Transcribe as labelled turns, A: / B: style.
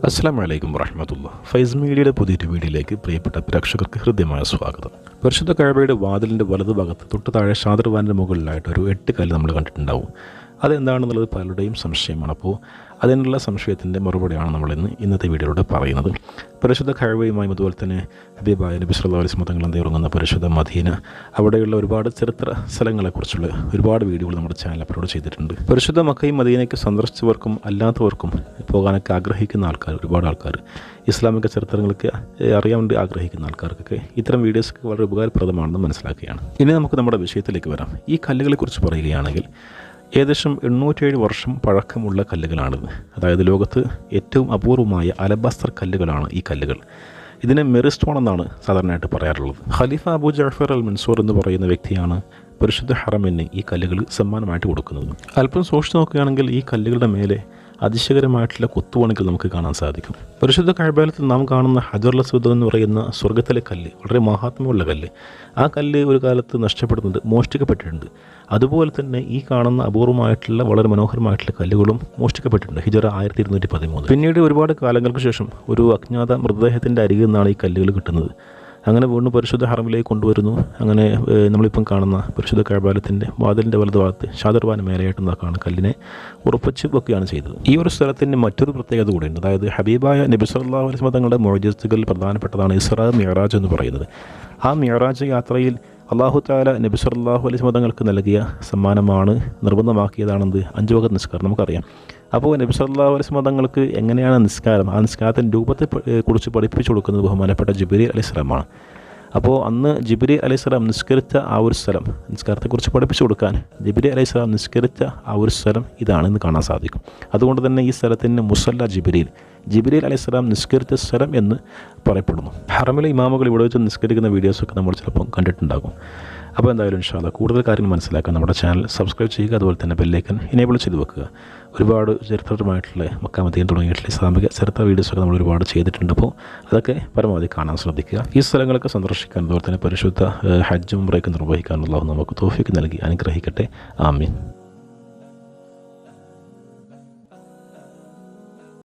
A: അസ്സലാമു അലൈക്കും വറഹ്മത്തുള്ളാഹി. ഫൈസ് മീഡിയയുടെ പുതിയൊരു വീഡിയോയിലേക്ക് പ്രിയപ്പെട്ട പ്രേക്ഷകർക്ക് ഹൃദ്യമായ സ്വാഗതം. പരിശുദ്ധ കഅബയുടെ വാതിലിൻ്റെ വലതുഭാഗത്ത് തൊട്ട് താഴെ ഷാദർവാനിൻ്റെ മുകളിലായിട്ട് ഒരു 8 കല്ല് നമ്മൾ കണ്ടിട്ടുണ്ടാവും. അതെന്താണെന്നുള്ളത് പലരുടെയും സംശയമാണ്. അപ്പോൾ അതിനുള്ള സംശയത്തിൻ്റെ മറുപടിയാണ് നമ്മളിന്ന് ഇന്നത്തെ വീഡിയോയിലൂടെ പറയുന്നത്. പരിശുദ്ധ കഅബയുമായും അതുപോലെ തന്നെ ഹബീബായ നബി സല്ലല്ലാഹു അലൈഹി വസല്ലം തങ്ങൾ ഉറങ്ങുന്ന പരിശുദ്ധ മദീന, അവിടെയുള്ള ഒരുപാട് ചരിത്ര സ്ഥലങ്ങളെക്കുറിച്ചുള്ള ഒരുപാട് വീഡിയോകൾ നമ്മുടെ ചാനൽ അപ്ലോഡ് ചെയ്തിട്ടുണ്ട്. പരിശുദ്ധ മക്കയും മദീനയ്ക്ക് സന്ദർശിച്ചവർക്കും അല്ലാത്തവർക്കും പോകാനൊക്കെ ആഗ്രഹിക്കുന്ന ആൾക്കാർ, ഒരുപാട് ആൾക്കാർ, ഇസ്ലാമിക ചരിത്രങ്ങൾക്ക് അറിയാൻ വേണ്ടി ആഗ്രഹിക്കുന്ന ആൾക്കാർക്കൊക്കെ ഇത്തരം വീഡിയോസൊക്കെ വളരെ ഉപകാരപ്രദമാണെന്ന് മനസ്സിലാക്കുകയാണ്. ഇനി നമുക്ക് നമ്മുടെ വിഷയത്തിലേക്ക് വരാം. ഈ കല്ലുകളെക്കുറിച്ച് പറയുകയാണെങ്കിൽ ഏകദേശം 807 വർഷം പഴക്കമുള്ള കല്ലുകളാണിത്. അതായത് ലോകത്ത് ഏറ്റവും അപൂർവമായ അലബാസ്തർ കല്ലുകളാണ് ഈ കല്ലുകൾ. ഇതിനെ മെറി സ്റ്റോൺ എന്നാണ് സാധാരണയായിട്ട് പറയാറുള്ളത്. ഖലീഫ അബൂ ജഅഫർ അൽ മൻസൂർ എന്ന് പറയുന്ന വ്യക്തിയാണ് പരിശുദ്ധ ഹറമിന് ഈ കല്ലുകൾ സമ്മാനമായിട്ട് കൊടുക്കുന്നത്. അല്പം സൂക്ഷിച്ച് നോക്കുകയാണെങ്കിൽ ഈ കല്ലുകളുടെ മേലെ അതിശയകരമായിട്ടുള്ള കൊത്തുപണികൾ നമുക്ക് കാണാൻ സാധിക്കും. പരിശുദ്ധ കഅബയിൽ നാം കാണുന്ന ഹജറുൽ അസ്വദ് എന്ന് പറയുന്ന സ്വർഗ്ഗത്തിലെ കല്ല്, വളരെ മഹാത്മ്യമുള്ള കല്ല്, ആ കല്ല് ഒരു കാലത്ത് നഷ്ടപ്പെടുന്നത്, മോഷ്ടിക്കപ്പെട്ടിട്ടുണ്ട്. അതുപോലെ തന്നെ ഈ കാണുന്ന അപൂർവമായിട്ടുള്ള വളരെ മനോഹരമായിട്ടുള്ള കല്ലുകളും മോഷ്ടിക്കപ്പെട്ടിട്ടുണ്ട്. ഹിജറ 1213. പിന്നീട് ഒരുപാട് കാലങ്ങൾക്ക് ശേഷം ഒരു അജ്ഞാത മൃതദേഹത്തിൻ്റെ അരികിൽ നിന്നാണ് ഈ കല്ലുകൾ കിട്ടുന്നത്. അങ്ങനെ വീണ്ടും പരിശുദ്ധ ഹറമിലേക്ക് കൊണ്ടുവരുന്നു. അങ്ങനെ നമ്മളിപ്പം കാണുന്ന പരിശുദ്ധ കഅബത്തിൻ്റെ വാതിലിൻ്റെ വലതുഭാഗത്ത് ഷാദർവാൻ മേലെയായിട്ട് എന്താക്കാണ് കല്ലിനെ ഉറപ്പിച്ച് വെക്കുകയാണ് ചെയ്തത്. ഈ ഒരു സ്ഥലത്തിൻ്റെ മറ്റൊരു പ്രത്യേകത കൂടിയുണ്ട്. അതായത് ഹബീബായ നബി സല്ലല്ലാഹു അലൈഹി വസല്ലം തങ്ങളുടെ മുഅ്ജിസത്തുകളിൽ പ്രധാനപ്പെട്ടതാണ് ഇസ്റാ മിഅ്റാജ് എന്ന് പറയുന്നത്. ആ മിഅ്റാജ് യാത്രയിൽ അല്ലാഹു തആല നബി സല്ലല്ലാഹു അലൈഹി വസല്ലം തങ്ങൾക്ക് നൽകിയ സമ്മാനമാണ്, നിർബന്ധമാക്കിയതാണെന്ത് 5 വഖത്ത് നിസ്കാരം. നമുക്കറിയാം. അപ്പോൾ നബി സല്ലല്ലാഹു അലൈഹി വസല്ലം തങ്ങൾക്ക് എങ്ങനെയാണ് നിസ്കാരം, ആ നിസ്കാരത്തിൻ്റെ രൂപത്തെ കുറിച്ച് പഠിപ്പിച്ചു കൊടുക്കുന്നത് ബഹുമാനപ്പെട്ട ജിബ്രീൽ അലൈഹിസ്സലാമാണ്. അപ്പോൾ അന്ന് ജിബ്രീൽ അലൈഹിസ്സലാം നിസ്കരിച്ച ആ ഒരു സ്ഥലം, നിസ്കാരത്തെക്കുറിച്ച് പഠിപ്പിച്ചു കൊടുക്കാൻ ജിബ്രീൽ അലൈഹിസ്സലാം നിസ്കരിച്ച ആ ഒരു സ്ഥലം ഇതാണെന്ന് കാണാൻ സാധിക്കും. അതുകൊണ്ട് തന്നെ ഈ സ്ഥലത്തിന് മുസല്ല ജിബ്രീൽ അലൈഹിസ്സലാം നിസ്കരിച്ച സ്ഥലം എന്ന് പറയപ്പെടുന്നു. ഹറമിലെ ഇമാമുകൾ ഇവിടെ വെച്ച് നിസ്കരിക്കുന്ന വീഡിയോസൊക്കെ നമ്മൾ ചിലപ്പം കണ്ടിട്ടുണ്ടാകും. അപ്പോൾ എന്തായാലും ഇൻഷാ അല്ലാഹ് കൂടുതൽ കാര്യങ്ങൾ മനസ്സിലാക്കാൻ നമ്മുടെ ചാനൽ സബ്സ്ക്രൈബ് ചെയ്യുക. അതുപോലെ തന്നെ ബെല്ലൈക്കൻ എനേബിൾ ചെയ്ത് വെക്കുക. ഒരുപാട് ചരിത്രപരമായിട്ടുള്ള മക്ക മദീന തുടങ്ങിയിട്ടുള്ള ഇസ്ലാമിക ചരിത്ര വീഡിയോസൊക്കെ നമ്മൾ ഒരുപാട് ചെയ്തിട്ടുണ്ട്. അപ്പോൾ അതൊക്കെ പരമാവധി കാണാൻ ശ്രദ്ധിക്കുക. ഈ സ്ഥലങ്ങളൊക്കെ സന്ദർശിക്കാൻ, അതുപോലെ തന്നെ പരിശുദ്ധ ഹജ്ജും ഉംറയൊക്കെ നിർവഹിക്കാനുള്ള നമുക്ക് തൗഫീഖ് നൽകി അനുഗ്രഹിക്കട്ടെ. ആമീൻ.